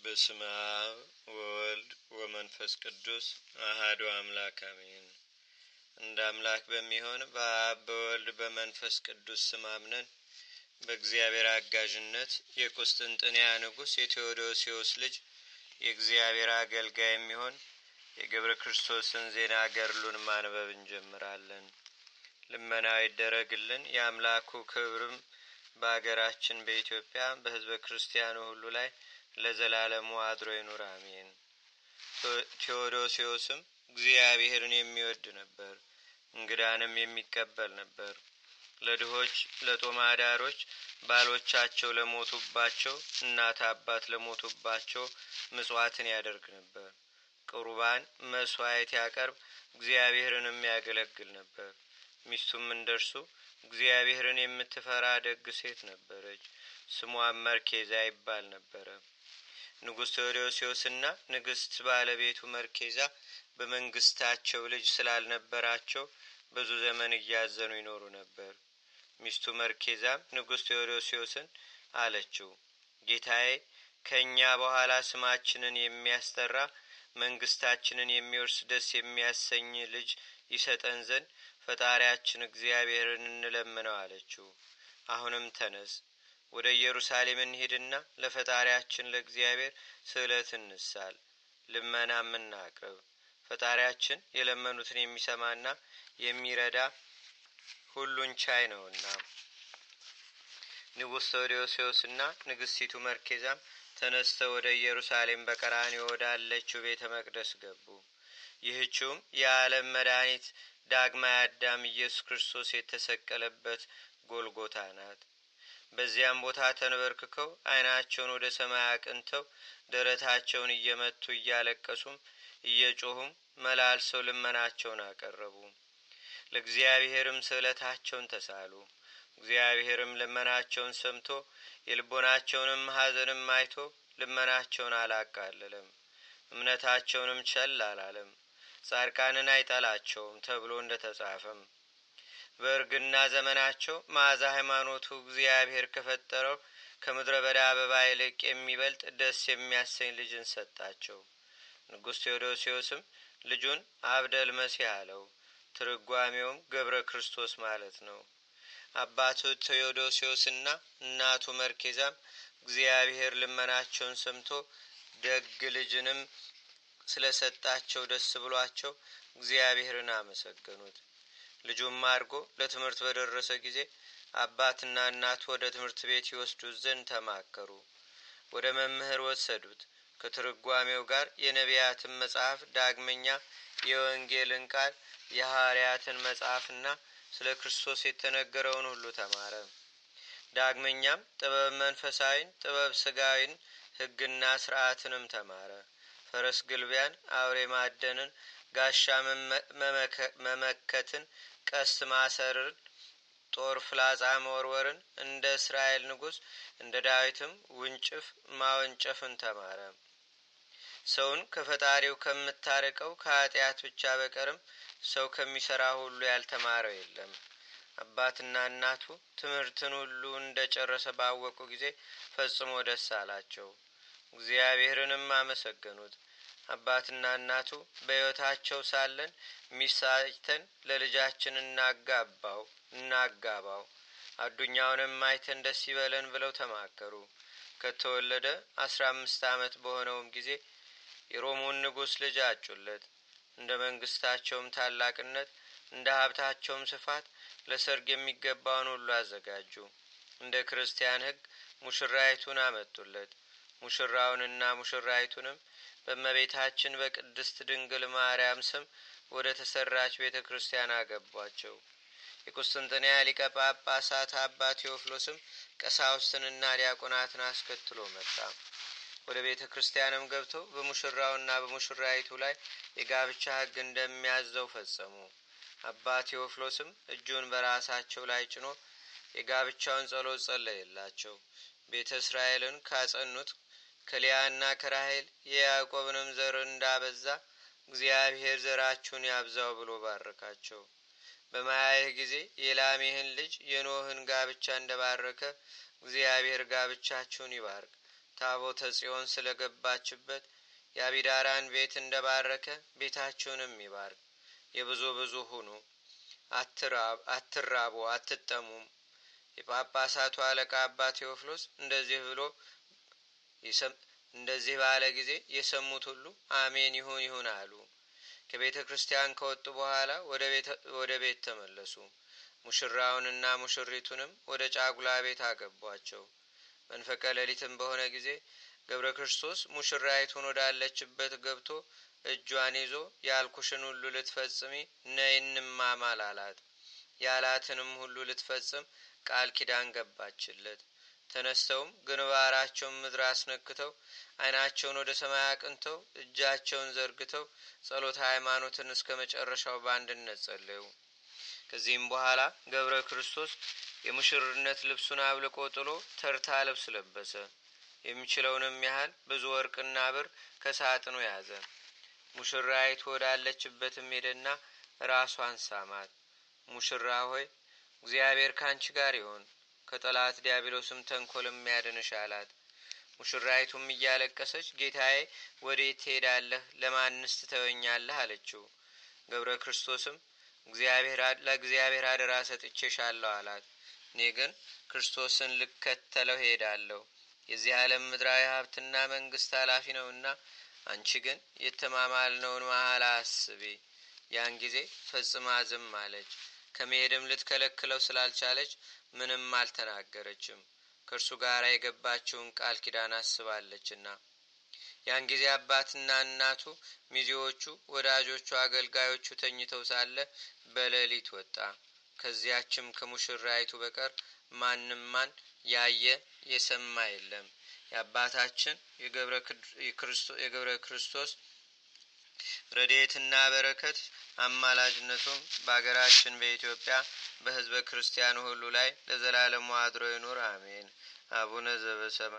በስመ አብ ወወልድ ወመንፈስ ቅዱስ አሐዱ አምላክ አሜን። እንደ አምላክ በሚሆን በአብ በወልድ በመንፈስ ቅዱስ ስም አምነን በእግዚአብሔር አጋዥነት የቁስጥንጥንያ ንጉሥ የቴዎዶሲዮስ ልጅ የእግዚአብሔር አገልጋይ የሚሆን የገብረ ክርስቶስን ዜና ገድሉን ማንበብ እንጀምራለን። ልመናው ይደረግልን። የአምላኩ ክብርም በአገራችን በኢትዮጵያ በሕዝበ ክርስቲያኑ ሁሉ ላይ ለዘላለሙ አድሮ ይኑር አሜን። ቴዎዶሲዮስም እግዚአብሔርን የሚወድ ነበር፣ እንግዳንም የሚቀበል ነበር። ለድሆች ለጦም አዳሮች ባሎቻቸው ለሞቱባቸው እናት አባት ለሞቱባቸው ምጽዋትን ያደርግ ነበር። ቁርባን መስዋዕት ያቀርብ እግዚአብሔርንም ያገለግል ነበር። ሚስቱም እንደርሱ እግዚአብሔርን የምትፈራ ደግ ሴት ነበረች። ስሟም መርኬዛ ይባል ነበረ። ንጉሥ ቴዎዶሲዮስና ንግሥት ባለቤቱ መርኬዛ በመንግስታቸው ልጅ ስላልነበራቸው ብዙ ዘመን እያዘኑ ይኖሩ ነበር። ሚስቱ መርኬዛም ንጉሥ ቴዎዶሲዮስን አለችው፣ ጌታዬ ከእኛ በኋላ ስማችንን የሚያስጠራ መንግስታችንን የሚወርስ ደስ የሚያሰኝ ልጅ ይሰጠን ዘንድ ፈጣሪያችን እግዚአብሔርን እንለምነው አለችው። አሁንም ተነስ፣ ወደ ኢየሩሳሌም እንሂድና ለፈጣሪያችን ለእግዚአብሔር ስዕለት እንሳል፣ ልመናም እናቅርብ። ፈጣሪያችን የለመኑትን የሚሰማና የሚረዳ ሁሉን ቻይ ነውና። ንጉሥ ቴዎዶሲዮስና ንግሥቲቱ መርኬዛም ተነስተው ወደ ኢየሩሳሌም በቀራንዮ ወዳለችው ቤተ መቅደስ ገቡ። ይህችውም የዓለም መድኃኒት ዳግማዊ አዳም ኢየሱስ ክርስቶስ የተሰቀለበት ጎልጎታ ናት። በዚያም ቦታ ተንበርክከው ዓይናቸውን ወደ ሰማይ አቅንተው ደረታቸውን እየመቱ እያለቀሱም እየጮሁም መላልሰው ልመናቸውን አቀረቡ። ለእግዚአብሔርም ስዕለታቸውን ተሳሉ። እግዚአብሔርም ልመናቸውን ሰምቶ የልቦናቸውንም ሐዘንም አይቶ ልመናቸውን አላቃለለም፣ እምነታቸውንም ቸል አላለም። ጻድቃንን አይጠላቸውም ተብሎ እንደተጻፈም በእርግና ዘመናቸው መዓዛ ሃይማኖቱ እግዚአብሔር ከፈጠረው ከምድረ በዳ አበባ ይልቅ የሚበልጥ ደስ የሚያሰኝ ልጅን ሰጣቸው። ንጉሥ ቴዎዶሲዮስም ልጁን አብደል መሲህ አለው። ትርጓሜውም ገብረ ክርስቶስ ማለት ነው። አባቱ ቴዎዶሲዮስና እናቱ መርኬዛም እግዚአብሔር ልመናቸውን ሰምቶ ደግ ልጅንም ስለሰጣቸው ደስ ብሏቸው እግዚአብሔርን አመሰገኑት። ልጁም አድጎ ለትምህርት በደረሰ ጊዜ አባትና እናቱ ወደ ትምህርት ቤት ይወስዱት ዘንድ ተማከሩ። ወደ መምህር ወሰዱት። ከትርጓሜው ጋር የነቢያትን መጽሐፍ፣ ዳግመኛ የወንጌልን ቃል፣ የሐዋርያትን መጽሐፍና ስለ ክርስቶስ የተነገረውን ሁሉ ተማረ። ዳግመኛም ጥበብ መንፈሳዊን፣ ጥበብ ስጋዊን፣ ሕግና ስርዓትንም ተማረ። ፈረስ ግልቢያን፣ አውሬ ማደንን፣ ጋሻ መመከትን፣ ቀስት ማሰርን፣ ጦር ፍላጻ መወርወርን፣ እንደ እስራኤል ንጉሥ እንደ ዳዊትም ውንጭፍ ማወንጨፍን ተማረ። ሰውን ከፈጣሪው ከምታርቀው ከኃጢአት ብቻ በቀርም ሰው ከሚሰራ ሁሉ ያልተማረው የለም። አባትና እናቱ ትምህርትን ሁሉ እንደ ጨረሰ ባወቁ ጊዜ ፈጽሞ ደስ አላቸው፣ እግዚአብሔርንም አመሰገኑት። አባትና እናቱ በሕይወታቸው ሳለን ሚሳይተን ለልጃችን እናጋባው፣ አዱኛውንም አይተን ደስ ይበለን ብለው ተማከሩ። ከተወለደ 15 ዓመት በሆነውም ጊዜ የሮሙን ንጉሥ ልጅ አጩለት። እንደ መንግስታቸውም ታላቅነት እንደ ሀብታቸውም ስፋት ለሰርግ የሚገባውን ሁሉ አዘጋጁ። እንደ ክርስቲያን ሕግ ሙሽራይቱን አመጡለት። ሙሽራውንና ሙሽራይቱንም በእመቤታችን በቅድስት ድንግል ማርያም ስም ወደ ተሰራች ቤተ ክርስቲያን አገቧቸው። የቁስጥንጥንያ ሊቀ ጳጳሳት አባ ቴዎፍሎስም ቀሳውስትንና ዲያቆናትን አስከትሎ መጣ። ወደ ቤተ ክርስቲያንም ገብተው በሙሽራውና በሙሽራይቱ ላይ የጋብቻ ሕግ እንደሚያዘው ፈጸሙ። አባ ቴዎፍሎስም እጁን በራሳቸው ላይ ጭኖ የጋብቻውን ጸሎት ጸለየላቸው። ቤተ እስራኤልን ካጸኑት ከሊያና ከራሄል የያዕቆብንም ዘር እንዳበዛ እግዚአብሔር ዘራችሁን ያብዛው ብሎ ባረካቸው። በማያይህ ጊዜ የላሜህን ልጅ የኖህን ጋብቻ እንደባረከ እግዚአብሔር ጋብቻችሁን ይባርክ። ታቦተ ጽዮን ስለገባችበት የአቢዳራን ቤት እንደባረከ ቤታችሁንም ይባርክ። የብዙ ብዙ ሁኑ፣ አትራቡ፣ አትጠሙም። የጳጳሳቱ አለቃ አባ ቴዎፍሎስ እንደዚህ ባለ ጊዜ የሰሙት ሁሉ አሜን ይሁን ይሁን አሉ። ከቤተ ክርስቲያን ከወጡ በኋላ ወደ ቤት ተመለሱ። ሙሽራውንና ሙሽሪቱንም ወደ ጫጉላ ቤት አገቧቸው። መንፈቀ ሌሊትም በሆነ ጊዜ ገብረ ክርስቶስ ሙሽራይቱን ወዳለችበት ገብቶ እጇን ይዞ ያልኩሽን ሁሉ ልትፈጽሚ ነይ እንማማል አላት። ያላትንም ሁሉ ልትፈጽም ቃል ኪዳን ገባችለት። ተነስተውም ግንባራቸውን ምድር አስነክተው ዓይናቸውን ወደ ሰማይ አቅንተው እጃቸውን ዘርግተው ጸሎተ ሃይማኖትን እስከ መጨረሻው በአንድነት ጸለዩ። ከዚህም በኋላ ገብረ ክርስቶስ የሙሽርነት ልብሱን አብልቆ ጥሎ ተርታ ልብስ ለበሰ። የሚችለውንም ያህል ብዙ ወርቅና ብር ከሳጥኑ ያዘ። ሙሽራይቱ ወዳለችበትም ሄደና ራሷን ሳማት። ሙሽራ ሆይ እግዚአብሔር ካንቺ ጋር ይሆን፣ ከጠላት ዲያብሎስም ተንኮልም ያድንሽ አላት። ሙሽራይቱም እያለቀሰች ጌታዬ ወዴት ትሄዳለህ? ለማንስ ትተወኛለህ? አለችው። ገብረ ክርስቶስም ለእግዚአብሔር አደራ ሰጥቼሻለሁ አላት። እኔ ግን ክርስቶስን ልከተለው ሄዳለሁ። የዚህ ዓለም ምድራዊ ሀብትና መንግስት ኃላፊ ነውና፣ አንቺ ግን የተማማልነውን መሐላ አስቢ። ያን ጊዜ ፈጽማ ዝም አለች። ከመሄድም ልትከለክለው ስላልቻለች ምንም አልተናገረችም፣ ከእርሱ ጋር የገባችውን ቃል ኪዳን አስባለችና። ያን ጊዜ አባትና እናቱ፣ ሚዜዎቹ፣ ወዳጆቹ፣ አገልጋዮቹ ተኝተው ሳለ በሌሊት ወጣ። ከዚያችም ከሙሽራይቱ በቀር ማንም ማን ያየ የሰማ የለም። የአባታችን የገብረ ክርስቶስ ረድኤትና በረከት አማላጅነቱም በአገራችን በኢትዮጵያ በሕዝበ ክርስቲያኑ ሁሉ ላይ ለዘላለሙ አድሮ ይኑር፣ አሜን። አቡነ ዘበሰማያት